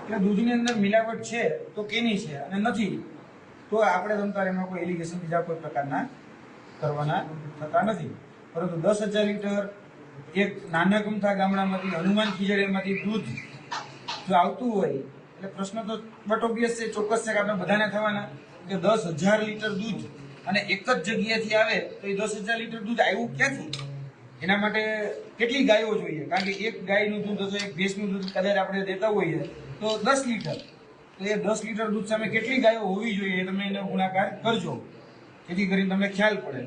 એટલે દૂધની અંદર મિલાવટ છે તો કેની છે અને નથી તો આપણે તમતાર એમાં કોઈ એલિગેશન બીજા કોઈ પ્રકારના કરવાના થતા નથી. પરંતુ 10,000 લીટર એક નાના ગમથા ગામડામાંથી હનુમાન ખીજડીયામાંથી દૂધ જો આવતું હોય એટલે પ્રશ્ન તો બટ ઓબ્વિયસ છે, ચોક્કસ છે કે આપણે બધાને થવાના કે 10,000 લીટર દૂધ અને એક જ જગ્યાએથી આવે તો એ 10,000 લીટર દૂધ આવ્યું ક્યાંથી? એના માટે કેટલી ગાયો જોઈએ? કારણ કે એક ગાયનું દૂધ અથવા એક ભેંસનું દૂધ કદાચ આપણે દેતા હોઈએ તો 10 લીટર, તો એ 10 લીટર દૂધ સામે કેટલી ગાયો હોવી જોઈએ તમે એનો ગુણાકાર કરજો, જેથી કરીને તમને ખ્યાલ પડે.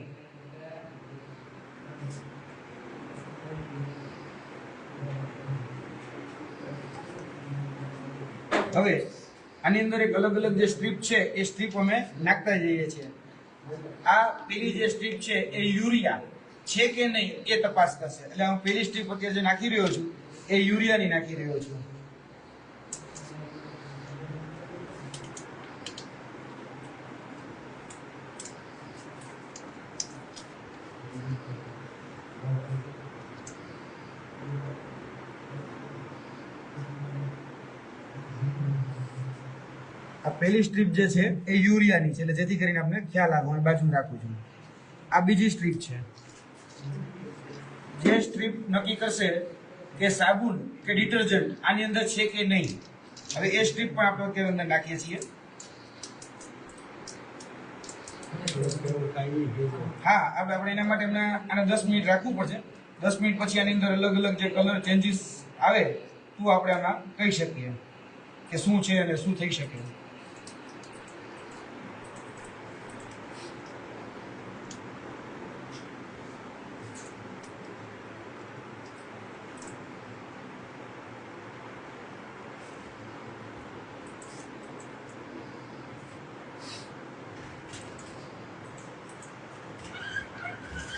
હવે આની અંદર એક અલગ અલગ જે સ્ટ્રીપ છે એ સ્ટ્રીપ અમે નાખતા જઈએ છીએ. આ પેલી જે સ્ટ્રીપ છે એ યુરિયા છે કે નહીં એ તપાસ કરશે. એટલે હું પેલી સ્ટ્રીપ અત્યારે જે નાખી રહ્યો છું એ યુરિયાની નાખી રહ્યો છું. આ પહેલી સ્ટ્રીપ જે છે એ યુરિયાની છે, એટલે જેથી કરીને આપણે ખ્યાલ આવે. હું બાજુ રાખું છું. આ બીજી સ્ટ્રીપ છે, જે સ્ટ્રીપ નક્કી કરશે કે સાબુન કે ડિટર્જન્ટ આની અંદર છે કે નહીં. હવે એ સ્ટ્રીપ પણ આપણે અત્યારે અંદર નાખીએ છીએ. હા, આપણે એના માટે આને 10 મિનિટ રાખવું પડશે. 10 મિનિટ પછી આની અંદર અલગ અલગ જે કલર ચેન્જીસ આવે તો આપણે આમાં કહી શકીએ કે શું છે અને શું થઈ શકે.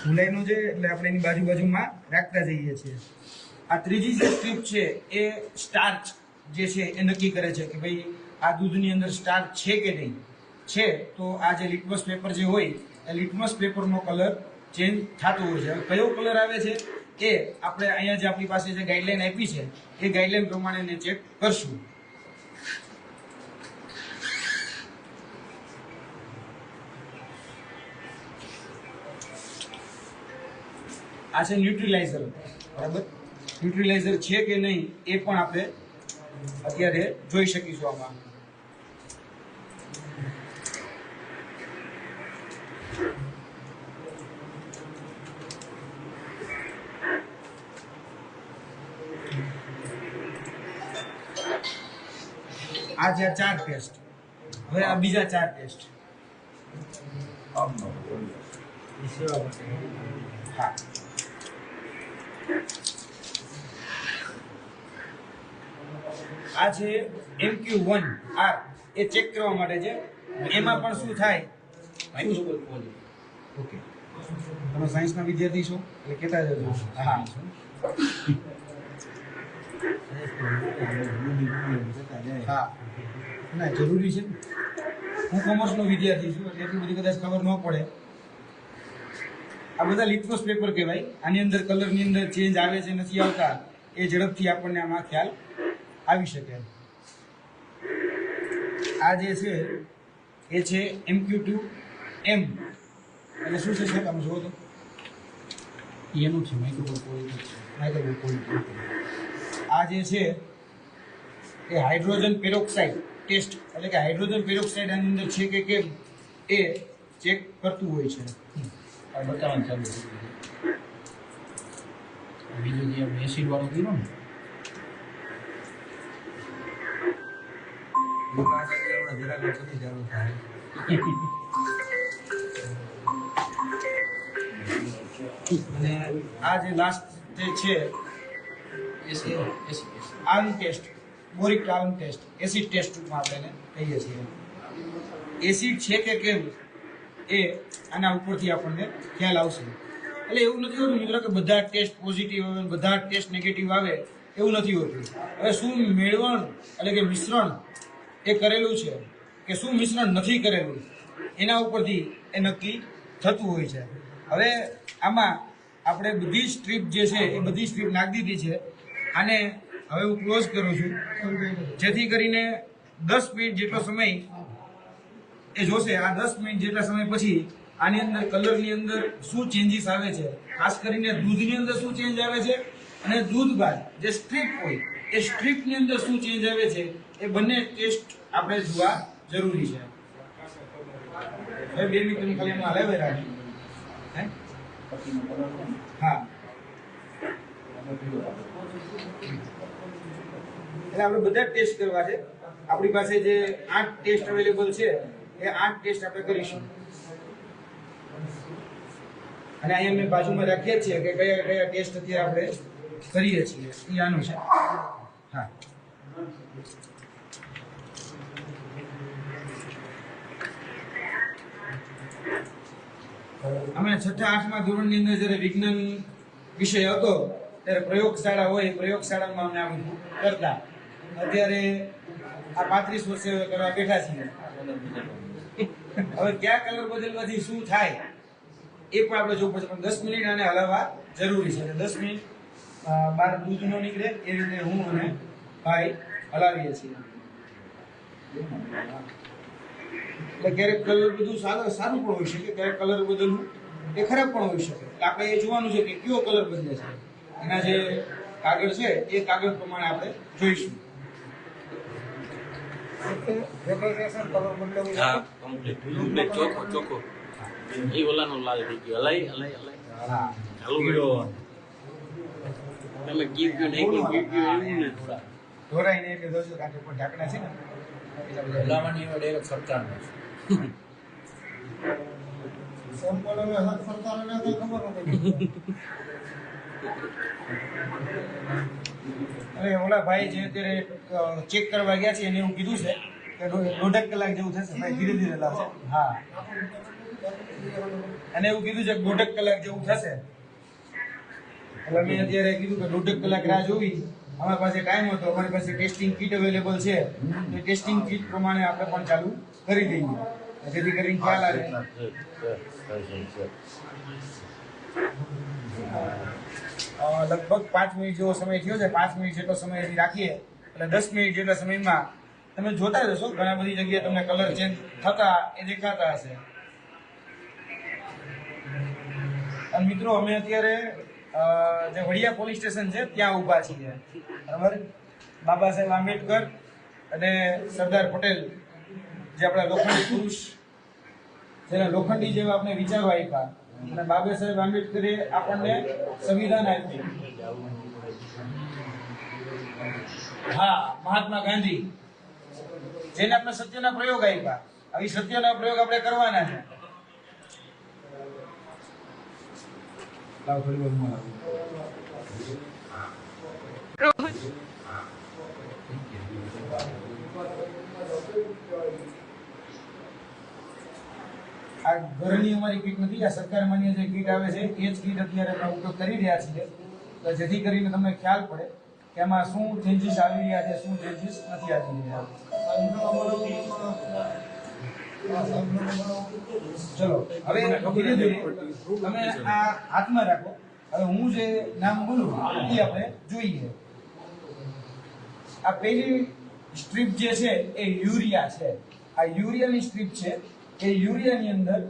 મુલાઈનું છે એટલે આપણે એની બાજુમાં રાખતા જઈએ છીએ. આ ત્રીજી જે સ્ટ્રીપ છે એ સ્ટાર્ચ જે છે એ નક્કી કરે છે કે ભાઈ આ દૂધની અંદર સ્ટાર્ચ છે કે નહીં. છે તો આ જે લિટમસ પેપર જે હોય એ લિટમસ પેપરનો કલર ચેન્જ થતો હોય છે. હવે કયો કલર આવે છે એ આપણે અહીંયા જે આપણી પાસે જે ગાઈડલાઈન આપી છે એ ગાઈડલાઈન પ્રમાણે ચેક કરશું. આ છે ન્યુટ્રીલાઇઝર, બરાબર. ન્યુટ્રીલાઇઝર છે કે નહીં એ પણ આપણે અત્યારે જોઈ શકીશું આમાં. આ છે 4 ટેસ્ટ. હવે આ બીજા 4 ટેસ્ટ. હા, આ છે MQ1R, એ ચેક કરવા માટે છે. એમાં પણ શું થાય, ઓકે, તમે સાયન્સના વિદ્યાર્થી છો એટલે કહેતા જજો. હા, હા, ના જરૂરી છે. હું કોમર્સનો વિદ્યાર્થી છું એટલે એટલું બધું કદાચ ખબર ન પડે. આ બધા લિટમસ પેપર કહેવાય. આની અંદર કલરની અંદર ચેન્જ આવે છે નથી આવતા એ ઝડપથી આપણને આમાં ખ્યાલ આવી શકે. આ જે છે એ છે MQ2M. એટલે શું છે સાહેબ, તમે જુઓ તો એનું છે માઇક્રોકોલ. આ જે છે એ હાઇડ્રોજન પેરોક્સાઇડ ટેસ્ટ, એટલે કે હાઇડ્રોજન પેરોક્સાઇડ આની અંદર છે કે કેમ એ ચેક કરતું હોય છે. બતાવવાનું ચાલુ બીજું જે એસિડ વાળું કીધું ને અને આ જે લાસ્ટ જે છે alum test, boric alum test, acid test ટૂંકમાં આપણે કહીએ છીએ. એસિડ છે કે કેમ એ આના ઉપરથી આપણને ખ્યાલ આવશે. એટલે એવું નથી હોતું મિત્રો કે બધા ટેસ્ટ પોઝિટિવ આવે બધા ટેસ્ટ નેગેટિવ આવે, એવું નથી હોતું. હવે શું મેળવણ એટલે કે મિશ્રણ એ કરેલું છે કે શું મિશ્રણ નથી કરેલું એના ઉપરથી એ નક્કી થતું હોય છે. હવે આમાં આપણે બધી સ્ટ્રીપ જે છે એ બધી સ્ટ્રીપ નાખી દીધી છે. આને હવે હું ક્લોઝ કરું છું, જેથી કરીને 10 મિનિટ જેટલો સમય એ જોશે. આ 10 મિનિટ જેટલા સમય પછી આની અંદર કલરની અંદર શું ચેન્જીસ આવે છે, ખાસ કરીને દૂધની અંદર શું ચેન્જ આવે છે અને દૂધ બાદ જે સ્ટ્રીપ હોય એ સ્ટ્રીપની અંદર શું ચેન્જ આવે છે, એ બંને ટેસ્ટ આપણે જોવા જરૂરી છે. હવે 2 મિનિટ ખાલી એમાં હલાવી રાખીએ. હા, એટલે આપણે બધા ટેસ્ટ કરવા છે. આપણી પાસે જે 8 ટેસ્ટ અવેલેબલ છે એ 8 ટેસ્ટ આપણે કરીશું. અને અહીંયા મેં બાજુમાં રાખીએ છીએ કે કયા કયા ટેસ્ટ અત્યારે આપણે કરીએ છીએ. એ આનું છે. હા, અમે 6ઠા 8મા ધોરણની અંદર જ્યારે વિજ્ઞાન વિષય હતો ત્યારે પ્રયોગશાળા હોય, પ્રયોગશાળામાં અમને આ બધું કરતા. અત્યારે આ 35 વર્ષે કરવા બેઠા છીએ. હવે કયા કલર બદલવાથી શું થાય એ પણ આપણે જોવું પડશે. પણ 10 મિનિટ આને હલાવવા જરૂરી છે. 10 મિનિટ બહાર દૂધ ન નીકળે એ રીતે હું અને ભાઈ હલાવીએ છીએ. એટલે ક્યારેક કલર બધું સારું પણ હોઈ શકે, ક્યારેક કલર બદલવું એ ખરાબ પણ હોઈ શકે. આપણે એ જોવાનું છે કે કયો કલર બદલે છે. એના જે કાગળ છે એ કાગળ પ્રમાણે આપણે જોઈશું. હા, કમ્પ્લીટ ચોખ્ખો એ ઓલાનો લાલ થઈ ગયો. હલાઈ ચાલુ કર્યો. તમે ગીવ નાખ્યું એવું ને થોડા ઢોરાઈને એટલે દોસ્તો કાંઠે પર ઢાંકણા છે ને એટલા બધા હલાવવાની એનો ડાયરેક્ટ સરકારનો છે. અરે ઓલા ભાઈ જે અત્યારે ચેક કરવા ગયા છે એને એવું કીધું છે કે 1.5 કલાક જેવું થશે. ભાઈ ધીરે ધીરે લાવશે. હા, અને એવું કીધું છે કે 1.5 કલાક જેવું થશે. એટલે મેં અત્યારે કીધું કે 1.5 કલાક રાહ જોવી. અમારી પાસે ટાઈમ હતો, અમારી પાસે ટેસ્ટિંગ કીટ અવેલેબલ છે. એ ટેસ્ટિંગ કીટ પ્રમાણે આપણે પણ ચાલુ કરી દઈએ, જેથી કરીને ખ્યાલ આવે. લગભગ 5 મિનિટ જેવો સમય થયો છે. 5 મિનિટ જેટલો સમય હજી રાખીએ એટલે 10 મિનિટ જેટલા સમયમાં તમે જોતા જશો ઘણા બધી જગ્યાએ તમને કલર ચેન્જ થતા એ દેખાતા હશે. અને મિત્રો અમે અત્યારે જે વડિયા પોલીસ સ્ટેશન છે ત્યાં ઊભા છીએ. બરાબર, બાબા સાહેબ આંબેડકર અને સરદાર પટેલ જે આપણા લોખંડી પુરુષ, જેના લોખંડી જેવા આપણે વિચારો આપ્યા, અને બાબા સાહેબ આંબેડકરે આપણને સંવિધાન આપ્યું. હા, મહાત્મા ગાંધી જેને આપણે સત્યના પ્રયોગ આપ્યા. આવી સત્યના પ્રયોગ આપણે કરવાના છે. લાવ થોડી વાર માં આ ઘરની અમારી કીટ નથી, આ સરકાર માન્ય જે કીટ આવે છે એ જ કીટ અત્યારે અમે ઉપયોગ કરી રહ્યા છીએ, તો જેથી કરીને તમને ખ્યાલ પડે કે એમાં શું ચેન્જીસ આવી રહ્યા છે, શું ચેન્જીસ નથી આવી રહ્યા. ચલો હવે ધીરે ધીરે તમે આ હાથમાં રાખો. હવે હું જે નામ બોલું એ આપણે જોઈએ. આ પહેલી સ્ટ્રીપ જે છે એ યુરિયા છે. આ યુરિયાની સ્ટ્રીપ છે. એ યુરિયાની અંદર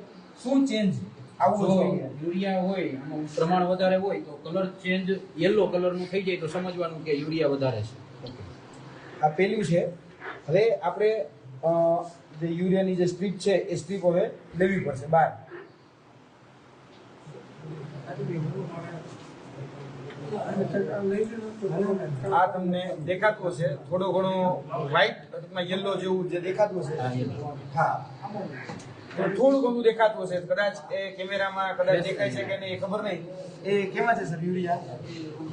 શું ચેન્જ આવવો જોઈએ? યુરિયા હોય આનું પ્રમાણ વધારે હોય તો કલર ચેન્જ યલો કલરનું થઈ જાય તો સમજવાનું કે યુરિયા વધારે છે. આ પેલું છે. હવે આપણે જે યુરિયાની જે સ્ટ્રીપ છે એ સ્ટ્રીપ હવે લેવી પડશે બહાર. આ તમને દેખાતું હશે થોડો ઘણો વ્હાઈટ અથવા યલો જેવું જે દેખાતું હશે. હા, થોડું ઘણું દેખાતું હશે. કદાચ એ કેમેરામાં કદાચ દેખાય છે કે નહીં એ ખબર નહીં. એ કેમાં છે સર યુરિયા?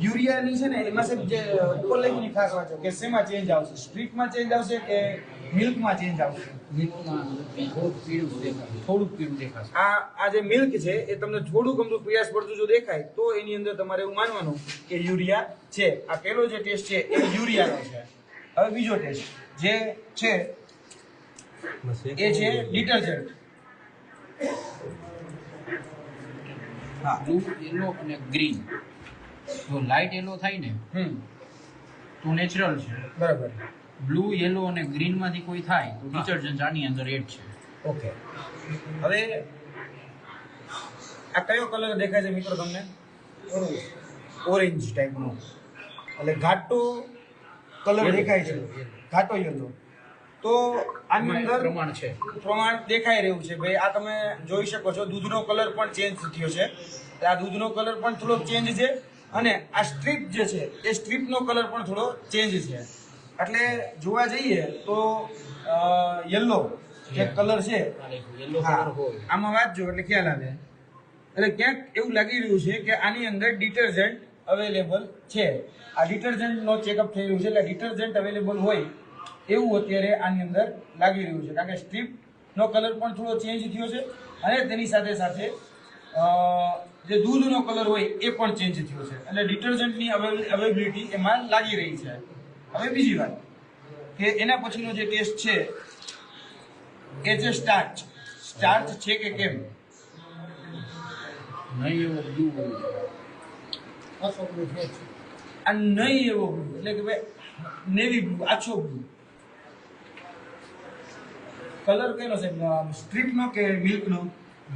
યુરિયાની છે ને એમાં સાહેબ જે ઉપર લખીને ખાસ વાંચો કે શેમાં ચેન્જ આવશે? સ્ટ્રીપમાં ચેન્જ આવશે કે મિલ્કમાં ચેન્જ આવશે? મિલ્કમાં થોડુંક પીળું દેખાશે. આ જે મિલ્ક છે એ તમને થોડું ગમતું પ્રયાસ પડતું જો દેખાય તો એની અંદર તમારે એવું માનવાનું કે યુરિયા છે. આ પહેલો જે ટેસ્ટ છે એ યુરિયાનો છે. હવે બીજો ટેસ્ટ જે છે એ છે ડિટર્જન્ટ. હા, બ્લુ, યલો અને ગ્રીન. જો લાઇટ યલો થાય ને તો નેચરલ છે. બરાબર. બ્લુ, યેલો અને ગ્રીન માંથી કોઈ થાય તો ડિટર્જન્ટ આની અંદર એડ છે. ઓકે. હવે આ કયો કલર દેખાય છે મિત્રો તમને? ઓરેન્જ ટાઈપનો, એટલે ઘાટો કલર દેખાય છે, ઘાટો યલો. તો આની અંદર પ્રમાણ છે. પ્રમાણ દેખાઈ રહ્યું છે ભાઈ. આ તમે જોઈ શકો છો, દૂધનો કલર પણ ચેન્જ થયો છે. આ દૂધનો કલર પણ થોડો ચેન્જ છે, અને આ સ્ટ્રીપ જે છે એ સ્ટ્રીપનો કલર પણ થોડો ચેન્જ છે. એટલે જોવા જઈએ તો યલો જે કલર છે, યેલો હા, કલર હોય આમાં વાંચજો એટલે ખ્યાલ આવે. એટલે ક્યાંક એવું લાગી રહ્યું છે કે આની અંદર ડિટર્જન્ટ અવેલેબલ છે. આ ડિટર્જન્ટનો ચેકઅપ થઈ રહ્યું છે, એટલે ડિટર્જન્ટ અવેલેબલ હોય એવું અત્યારે આની અંદર લાગી રહ્યું છે. કારણ કે સ્ટ્રીપનો કલર પણ થોડો ચેન્જ થયો છે, અને તેની સાથે સાથે જે દૂધનો કલર હોય એ પણ ચેન્જ થયો છે. એટલે ડિટર્જન્ટની અવેલેબિલિટી એમાં લાગી રહી છે. હવે બીજી વાત કે એના પછીનો જે ટેસ્ટ છે એ છે સ્ટાર્ચ. સ્ટાર્ચ છે કે કેમ? નહીં એવો બ્લુ હોય. આ નહીં એવો બ્લુ, એટલે કે ભાઈ નેવી બ્લુ, આછો બ્લુ કલર કયો છે? સ્ટ્રીપનો કે મિલ્કનો?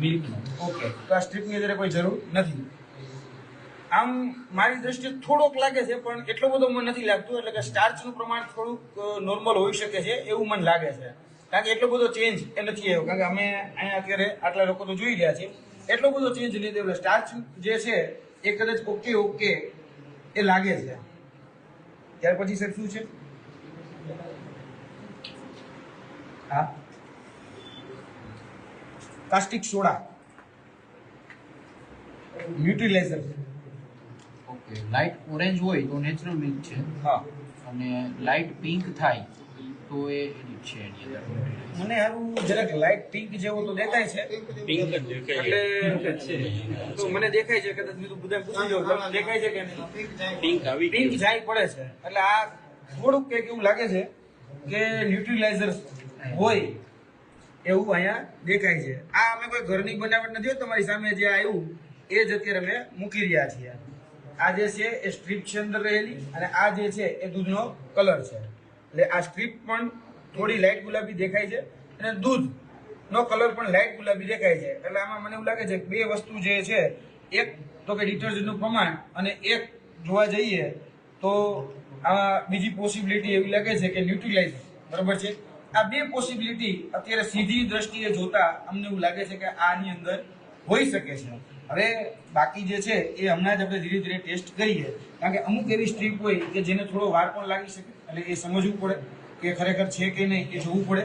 મિલ્કનો. ઓકે, તો આ સ્ટ્રીપની અંદર કોઈ જરૂર નથી. આમ મારી દ્રષ્ટિએ થોડોક લાગે છે, પણ એટલો બધો મને નથી લાગતું. એટલે કે સ્ટાર્ચનું પ્રમાણ થોડુંક નોર્મલ હોઈ શકે છે એવું મને લાગે છે. કારણ કે એટલો બધો ચેન્જ એ નથી આવ્યો. કારણ કે અમે અહીંયા અત્યારે આટલા લોકો તો જોઈ રહ્યા છીએ, એટલો બધો ચેન્જ નથી આવ્યો. સ્ટાર્ચ જે છે એ કદાચ ઓકે એ લાગે છે. ત્યાર પછી સર શું છે? હા, caustic soda, neutraliser. Okay, light orange હોય તો નેચરલ મિલ્ક છે, હા, અને લાઇટ પિંક થાય તો એ એડિટ છે એની અંદર. મને હારું જરાક લાઇટ પિંક જેવો તો દેખાય છે. પિંક જ દેખાય એટલે તો મને દેખાય છે, કદાચ મેં તો બધાને પૂછી જોઉં, તમને દેખાય છે કે નહીં? પિંક આવી પિંક ગયું. જાય પડે છે. એટલે આ થોડુંક કંઈક એવું લાગે છે કે ન્યુટ્રીલાઇઝર હોય એવું અહીંયા દેખાય છે. આ અમે કોઈ ઘરની બનાવટ નથી, તમારી સામે જે આવ્યું એ જ અત્યારે અમે મૂકી રહ્યા છીએ. આ જે છે એ સ્ટ્રીપ છે અંદર રહેલી, અને આ જે છે એ દૂધનો કલર છે. એટલે આ સ્ટ્રીપ પણ થોડી લાઇટ ગુલાબી દેખાય છે, અને દૂધનો કલર પણ લાઇટ ગુલાબી દેખાય છે. એટલે આમાં મને એવું લાગે છે કે બે વસ્તુ જે છે, એક તો કે ડિટર્જન્ટનું પ્રમાણ, અને એક જોવા જઈએ તો આ બીજી પોસિબિલિટી એવી લાગે છે કે ન્યુટ્રીલાઇઝર. બરાબર છે? આ બે પોસિબિલિટી અત્યારે સીધી દ્રષ્ટિએ જોતા અમને એવું લાગે છે કે આની અંદર હોઈ શકે છે. હવે બાકી જે છે એ હમણાં જ આપણે ધીરે ધીરે ટેસ્ટ કરીએ. કારણ કે અમુક એવી સ્ટ્રીપ હોય કે જેને થોડો વાર પણ લાગી શકે, એટલે એ સમજવું પડે કે ખરેખર છે કે નહીં, એ જોવું પડે.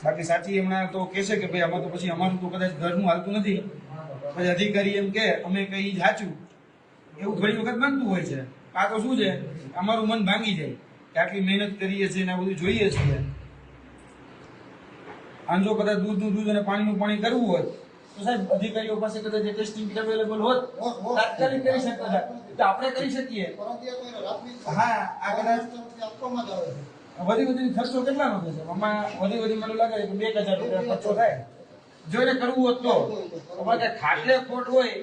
બાકી સાચી હમણાં તો કહેશે કે ભાઈ આમાં તો પછી અમારું તો કદાચ ઘરનું હાલતું નથી, પછી અધિકારી એમ કે અમે કઈ સાચું, એવું ઘણી વખત બનતું હોય છે. આ તો શું છે, અમારું મન ભાંગી જાય કે આટલી મહેનત કરીએ છીએ ને આ બધું જોઈએ છીએ. આમ જો કદાચ દૂધનું દૂધ અને પાણીનું પાણી કરવું હોય તો સાહેબ અધિકારીઓ પાસે કદાચ જે ટેસ્ટિંગ કિટ અવેલેબલ હોત, તાત્કાલિક કરી શકતા હતા, તો આપણે કરી શકીએ. હા, આ કદાચ વધી ખર્ચો કેટલાનો થશે? આમાં વધી મને લાગે છે કે 2000 રૂપિયા ખર્ચો થાય. જો એને કરવું હોત તો ખાટલે ખોટ હોય,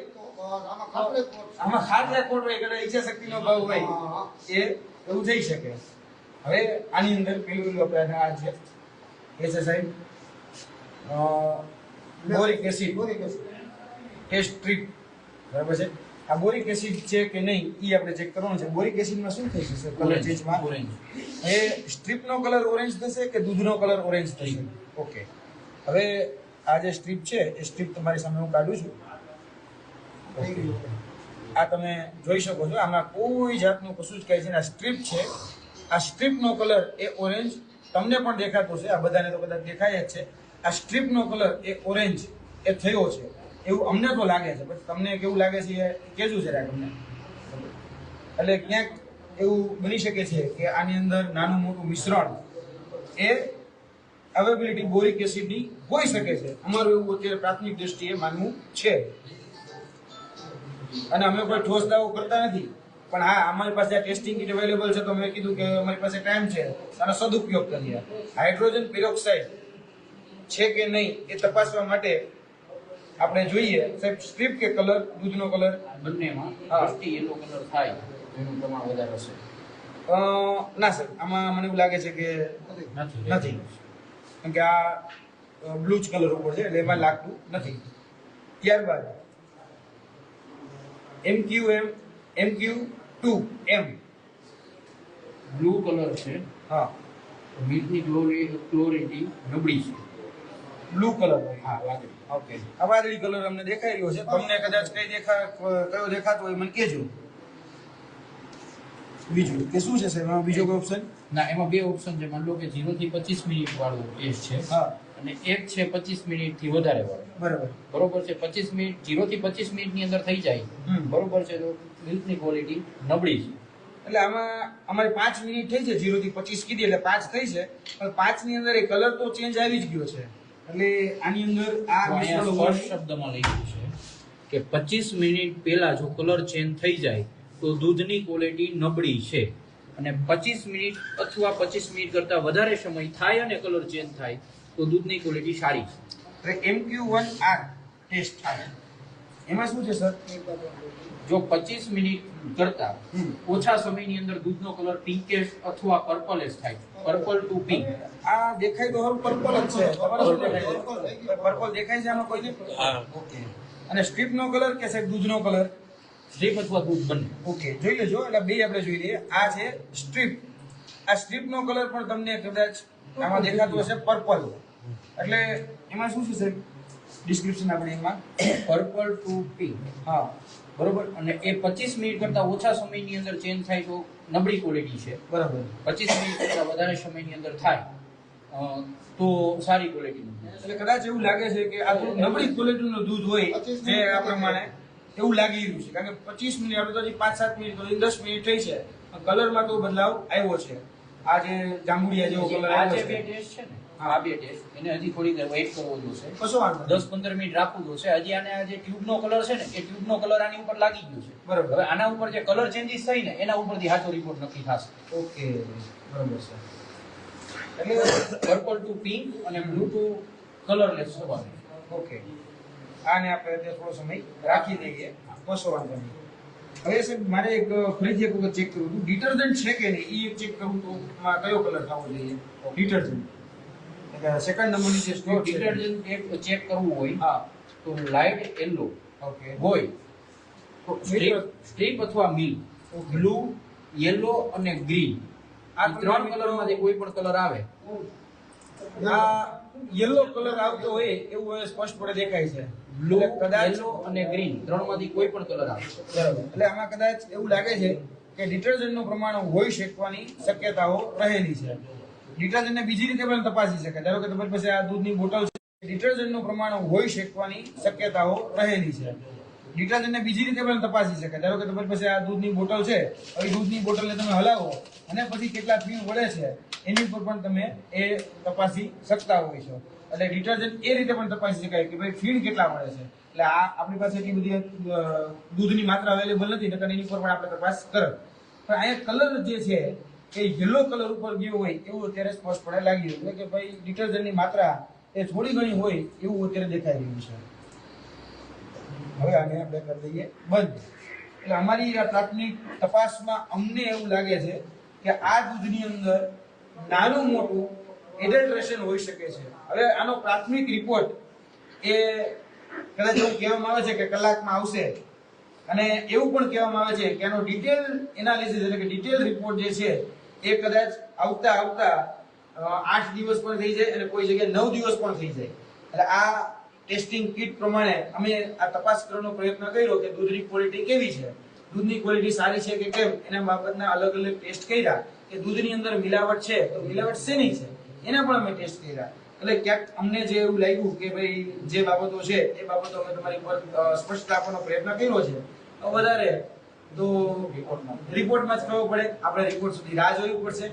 આમાં ખાટલે ખોટ હોય, એટલે ઈચ્છા શક્તિનો ભાવ હોય, એ એવું થઈ શકે. હવે આની અંદર પેલું આપણે આ છે એ છે સાહેબ બોરિક એસિડ ટેસ્ટ સ્ટ્રીપ. બરાબર છે? આ બોરિક એસિડ છે કે નહીં એ આપણે ચેક કરવાનું છે. બોરિક એસિડમાં શું થશે સર? કલર ચેન્જમાં ઓરેન્જ. એ સ્ટ્રીપનો કલર ઓરેન્જ થશે કે દૂધનો કલર ઓરેન્જ થશે? ઓકે, હવે આ જે સ્ટ્રીપ છે એ સ્ટ્રીપ તમારી સામે હું કાઢું છું. આ તમે જોઈ શકો છો, આમાં કોઈ જાતનું કશું જ કહે છે. આ સ્ટ્રીપ છે, આ સ્ટ્રીપનો કલર એ ઓરેન્જ તમને પણ દેખાતો છે, આ બધાને તો કદાચ દેખાય જ છે. આ સ્ટ્રીપનો કલર એ ઓરેન્જ એ થયો છે એવું અમને તો લાગે છે. પછી તમને કેવું લાગે છે એ કહેજો જરા તમને. એટલે ક્યાંક એવું બની શકે છે કે આની અંદર નાનું મોટું મિશ્રણ એ અવેબિલિટી બોરિક એસિડની હોઈ શકે છે. અમારું એવું અત્યારે પ્રાથમિક દ્રષ્ટિએ માનવું છે, અને અમે કોઈ ઠોસ દાવો કરતા નથી. પણ હા, અમારી પાસે આ ટેસ્ટિંગ કિટ અવેલેબલ છે, તો મેં કીધું કે અમારી પાસે ટાઈમ છે, આનો સદુપયોગ કરીએ. હાઇડ્રોજન પેરોક્સાઇડ છે કે નહીં એ તપાસવા માટે આપણે જોઈએ સાહેબ સ્ટ્રીપ કે કલર, દૂધનો કલર બંનેમાં હા. યલો કલર થાય તો એનું પ્રમાણ વધારે હશે. ના સર, આમાં મને એવું લાગે છે કે નથી, કેમ કે આ બ્લુ જ કલર ઉપર છે એટલે એમાં લાગતું નથી. ત્યારબાદ MQ2M. બ્લુ કલર છે, હા, મિલ્કની ક્લોરિટી નબળી છે. Blue colour. હા, લાગે. ઓકે, આ વાદળી કલર અમને દેખાઈ રહ્યો છે. તમને કદાચ કયો દેખાતો હોય મને કહેજો. બીજું કે શું છે સાહેબ, બીજો કોઈ ઓપ્શન? ના, એમાં બે ઓપ્શન છે. માની લો કે 0 થી 25 મિનિટ વાળો ટેસ્ટ છે, હા, અને એક છે 25 મિનિટ થી વધારે વાળો. બરાબર. બરોબર છે. 25 મિનિટ 0 થી 25 મિનિટ ની અંદર થઈ જાય, બરોબર છે, તો મિલ્કની ક્વોલિટી નબળી છે. એટલે આમાં અમારે 5 મિનિટ થઈ છે, 0 થી 25 કીધી એટલે 5 થઈ છે, પણ 5 ની અંદર એ કલર તો ચેન્જ આવી જ ગયો છે. એટલે આની અંદર આ તો અહીંયા મિશ્રણ સ્પષ્ટ શબ્દમાં લખ્યું છે કે 25 મિનિટ પહેલા જો કલર ચેન્જ થઈ જાય તો દૂધની ક્વોલિટી નબળી છે, અને 25 મિનિટ અથવા 25 મિનિટ કરતાં વધારે સમય થાય અને કલર ચેન્જ થાય તો દૂધની ક્વોલિટી સારી છે. એટલે MQ1R ટેસ્ટ થાય. એમાં શું છે સર? જો 25 મિનિટ કરતાં ઓછા સમયની અંદર દૂધનો કલર પિંકેશ અથવા પર્પલેશ થાય, પર્પલ ટુ પિંક. આ દેખાય તો હરું પર્પલ જ છે. તમારે શું દેખાય છે? પર્પલ દેખાય છે આમાં કોઈને? હા. ઓકે. અને સ્ટ્રીપનો કલર કે સાહેબ દૂધનો કલર? સ્ટ્રીપ અથવા દૂધ બંને. ઓકે, જોઈ લેજો. એટલે બે આપણે જોઈ લઈએ. આ છે સ્ટ્રીપ. આ સ્ટ્રીપનો કલર પણ તમને કદાચ આમાં દેખાતો હશે પર્પલ. એટલે એમાં શું છે સાહેબ ડિસ્ક્રિપ્શન આપણે એમાં? Purple to pink. હા, બરોબર. અને એ 25 મિનિટ કરતાં ઓછા સમયની અંદર ચેન્જ થાય તો નબળી ક્વોલિટી છે. બરાબર. 25 મિનિટ કરતાં વધારે સમયની અંદર થાય તો સારી ક્વોલિટીનું. એટલે કદાચ એવું લાગે છે કે આ થોડું નબળી ક્વોલિટીનું દૂધ હોય જે આ પ્રમાણે એવું લાગી રહ્યું છે. કારણ કે 25 મિનિટ આપણે તો હજી 5-7 મિનિટ તો 10 મિનિટ થઈ છે, કલરમાં તો બદલાવ આવ્યો છે. આ જે જાંબુડિયા જેવો કલર આ આવ્યો જે છે. બે ટેસ્ટ છે ને, આ બે ટેસ્ટ એને હજી થોડી વેઇટ કરવો જોશે. કશો વાંધો નહીં. 10-15 મિનિટ રાખવું જોશે. હજી આને આ જે ટ્યુબનો કલર છે ને, એ ટ્યુબનો કલર આની ઉપર લાગી ગયો છે. બરાબર. હવે આના ઉપર જે કલર ચેન્જીસ થઈ ને એના ઉપરથી સાચો રિપોર્ટ નક્કી થશે. ઓકે, બરાબર છે. એટલે પર્પલ ટુ પિંક અને બ્લુ ટુ કલરલેસ થવાનું. ઓકે, આને આપણે અત્યારે થોડો સમય રાખી દઈએ. કશો વાંધો નહીં. હવે સાહેબ મારે એક ફરીથી એક વખત ચેક કરવું હતું, ડિટર્જન્ટ છે કે નહીં એ એક ચેક કરવું તો એમાં કયો કલર થવો જોઈએ ડિટર્જન્ટ? સેકન્ડ નંબરની જે સ્ટોર ડિટર્જન્ટ એક ચેક કરવું હોય હા, તો લાઇટ યલો ઓકે, હોય તો સ્ટ્રીપ અથવા મિલ્ક, Okay. બ્લુ, યલો અને ગ્રીન, આ ત્રણ કલરમાંથી કોઈ પણ કલર આવે. આ યલો કલર આવતો હોય એવું હવે સ્પષ્ટપણે દેખાય છે. બ્લુ, એટલે કદાચ યલો અને ગ્રીન ત્રણમાંથી કોઈ પણ કલર આવે. બરાબર. એટલે આમાં કદાચ એવું લાગે છે કે ડિટર્જન્ટનું પ્રમાણ હોઈ શકવાની શક્યતાઓ રહેલી છે. ડિટર્જન્ટને બીજી રીતે પણ તપાસી શકાય. ધારો કે તમારી પાસે આ દૂધની બોટલ છે, ડિટર્જન્ટનું પ્રમાણ હોઈ શકવાની શક્યતાઓ રહેલી છે. ડિટર્જન્ટને બીજી રીતે પણ તપાસી શકાય. ધારો કે તમારી પાસે આ દૂધની બોટલ છે, હવે દૂધની બોટલને તમે હલાવો અને પછી કેટલા ફીણ વળે છે એની ઉપર પણ તમે એ તપાસી શકતા હોય છો. એટલે ડિટર્જન્ટ એ રીતે પણ તપાસી શકાય કે ભાઈ ફીણ કેટલા મળે છે. એટલે આ આપણી પાસે એટલી બધી દૂધની માત્રા અવેલેબલ નથી, નકર એની ઉપર પણ આપણે તપાસ કરે. પણ અહીંયા કલર જે છે એ યલો કલર ઉપર ગયો હોય એવું અત્યારે સ્પષ્ટપણે લાગી રહ્યું છે કે ભાઈ ડિટર્જન્ટની માત્રા એ થોડી ઘણી હોય એવું અત્યારે દેખાઈ રહ્યું છે. હવે આને આપણે કરી દઈએ બંધ. એટલે અમારી આ પ્રાથમિક તપાસમાં અમને એવું લાગે છે કે આ દૂધની અંદર નાનું મોટું એડલ્ટ્રેશન હોઈ શકે છે. હવે આનો પ્રાથમિક રિપોર્ટ એ કદાચ એવું કહેવામાં આવે છે કે કલાકમાં આવશે, અને એવું પણ કહેવામાં આવે છે કે આનો ડિટેલ એનાલિસિસ એટલે કે ડિટેલ રિપોર્ટ જે છે એ કદાચ આવતા 8 દિવસ પણ થઈ જાય અને કોઈ જગ્યાએ 9 દિવસ પણ થઈ જાય. એટલે આ ટેસ્ટિંગ કિટ પ્રમાણે અમે આ તપાસ કરવાનો પ્રયત્ન કર્યો કે દૂધની ક્વોલિટી કેવી છે, દૂધની ક્વોલિટી સારી છે કે કેમ, એના બાબતના અલગ અલગ ટેસ્ટ કર્યા કે દૂધની અંદર મિલાવટ છે તો મિલાવટ શેની છે એના પણ અમે ટેસ્ટ કર્યા. એટલે ક્યાંક અમને જે એવું લાગ્યું કે ભાઈ જે બાબતો છે એ બાબતો અમે તમારી પર સ્પષ્ટ આપવાનો પ્રયત્ન કર્યો છે. વધારે તો રિપોર્ટમાં જ ખબર પડે, આપણે રિપોર્ટ સુધી રાહ જોવી પડશે.